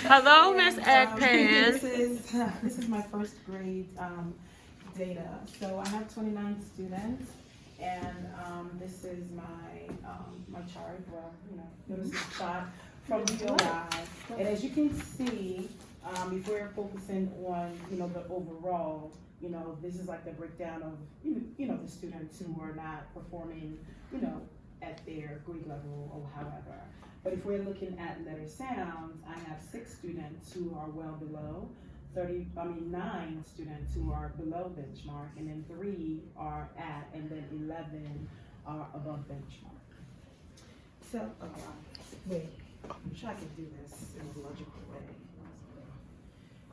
Hello, Miss This Akpan. this is my first grade data. So I have 29 students, and this is my chart. Well, notice the chart from DOI. And as you can see, if we're focusing on the overall, this is like the breakdown of the students who are not performing at their grade level or however. But if we're looking at letter sounds, I have 6 students who are well below, 9 students who are below benchmark, and then 3 are at, and then 11 are above benchmark. So, wait, I'm sure I can do this in a logical way.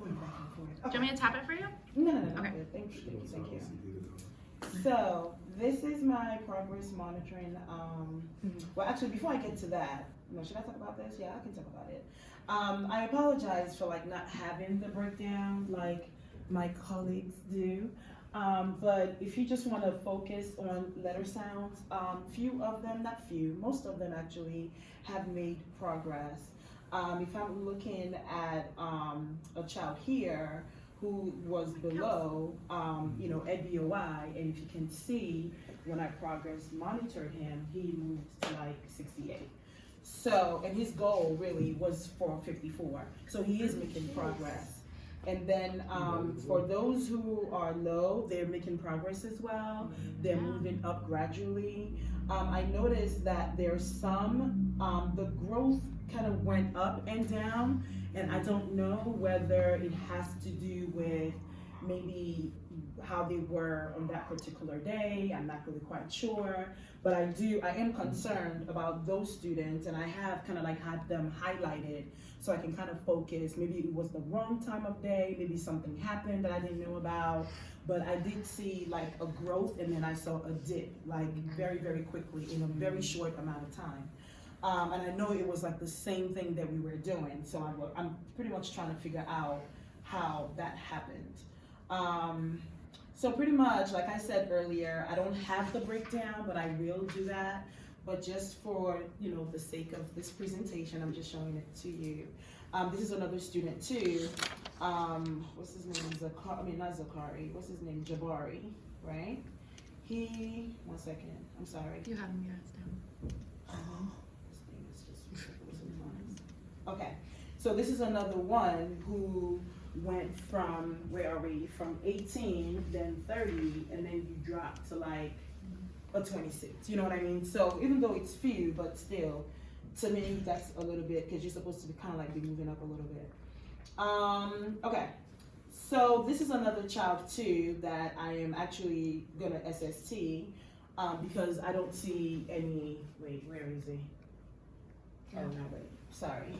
Going back and forth. Do you want me to tap it for you? No. Okay. Thank you. So this is my progress monitoring. Well, actually, before I get to that, should I talk about this? Yeah, I can talk about it. I apologize for not having the breakdown like my colleagues do. But if you just want to focus on letter sounds, few of them, not few, most of them actually have made progress. If I'm looking at a child here who was below, at BOI, and if you can see, when I progress monitored him, he moved to 68. So, and his goal really was for 54. So he is making progress. And then for those who are low, they're making progress as well. They're moving up gradually. I noticed that there's some, the growth kind of went up and down, and I don't know whether it has to do with maybe how they were on that particular day. I'm not really quite sure, but I am concerned about those students, and I have kind of had them highlighted so I can kind of focus. Maybe it was the wrong time of day, maybe something happened that I didn't know about, but I did see a growth, and then I saw a dip very, very quickly in a very short amount of time. And I know it was the same thing that we were doing, so I'm pretty much trying to figure out how that happened. So pretty much, like I said earlier, I don't have the breakdown, but I will do that. But just for the sake of this presentation, I'm just showing it to you. This is another student too. What's his name? Not Zakari. What's his name? Jabari, right? One second. I'm sorry. You have him down. Okay, so this is another one who went from, where are we? From 18, then 30, and then you drop to a 26. You know what I mean? So even though it's few, but still, to me, that's a little bit, because you're supposed to be kind of be moving up a little bit. Okay, so this is another child too that I am actually gonna SST because I don't see any, wait, where is he? Oh, no, wait, sorry.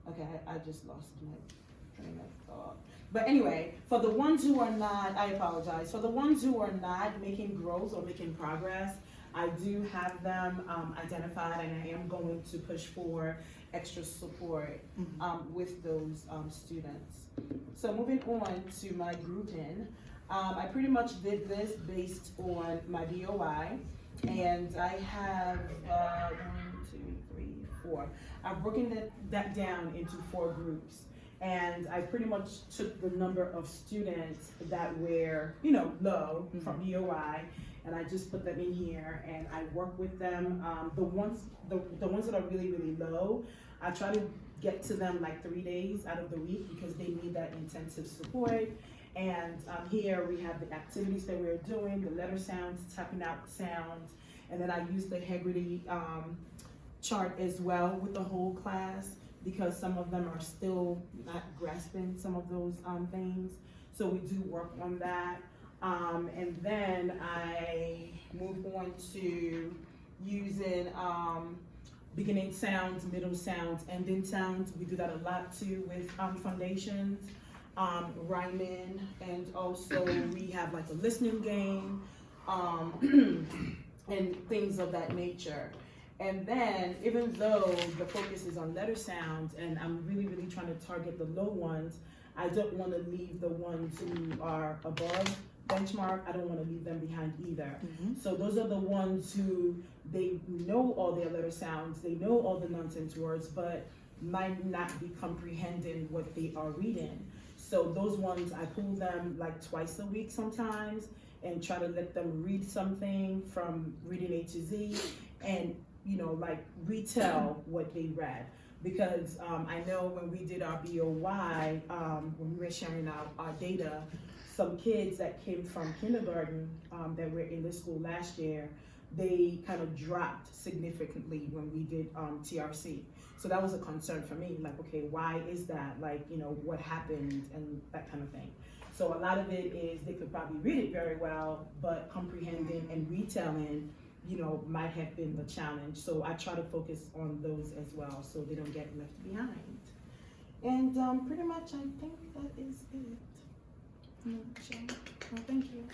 Okay, I just lost my train of thought. But anyway, for the ones who are not, I apologize. For the ones who are not making growth or making progress, I do have them identified, and I am going to push for extra support with those students. So moving on to my grouping, I pretty much did this based on my DOI, and I have 1, 2, 3, 4. I've broken that down into 4 groups, and I pretty much took the number of students that were, low from DOI, and I just put them in here, and I work with them. The ones that are really, really low, I try to get to them 3 days out of the week because they need that intensive support. And here we have the activities that we're doing, the letter sounds, tapping out sounds, and then I use the Heggerty chart as well with the whole class because some of them are still not grasping some of those things. So we do work on that. And then I move on to using beginning sounds, middle sounds, ending sounds. We do that a lot too with foundations, rhyming, and also we have a listening game and things of that nature. And then, even though the focus is on letter sounds, and I'm really, really trying to target the low ones, I don't want to leave the ones who are above benchmark, I don't want to leave them behind either. So those are the ones who they know all their letter sounds, they know all the nonsense words, but might not be comprehending what they are reading. So those ones, I pull them like twice a week sometimes and try to let them read something from reading A to Z and, you know, like retell what they read. Because I know when we did our BOY, when we were sharing our data, some kids that came from kindergarten that were in the school last year, they kind of dropped significantly when we did TRC. So that was a concern for me, like, okay, why is that? Like, you know, what happened and that kind of thing. So a lot of it is they could probably read it very well, but comprehending and retelling, you know, might have been the challenge. So I try to focus on those as well so they don't get left behind. And pretty much I think that is it. Well, thank you.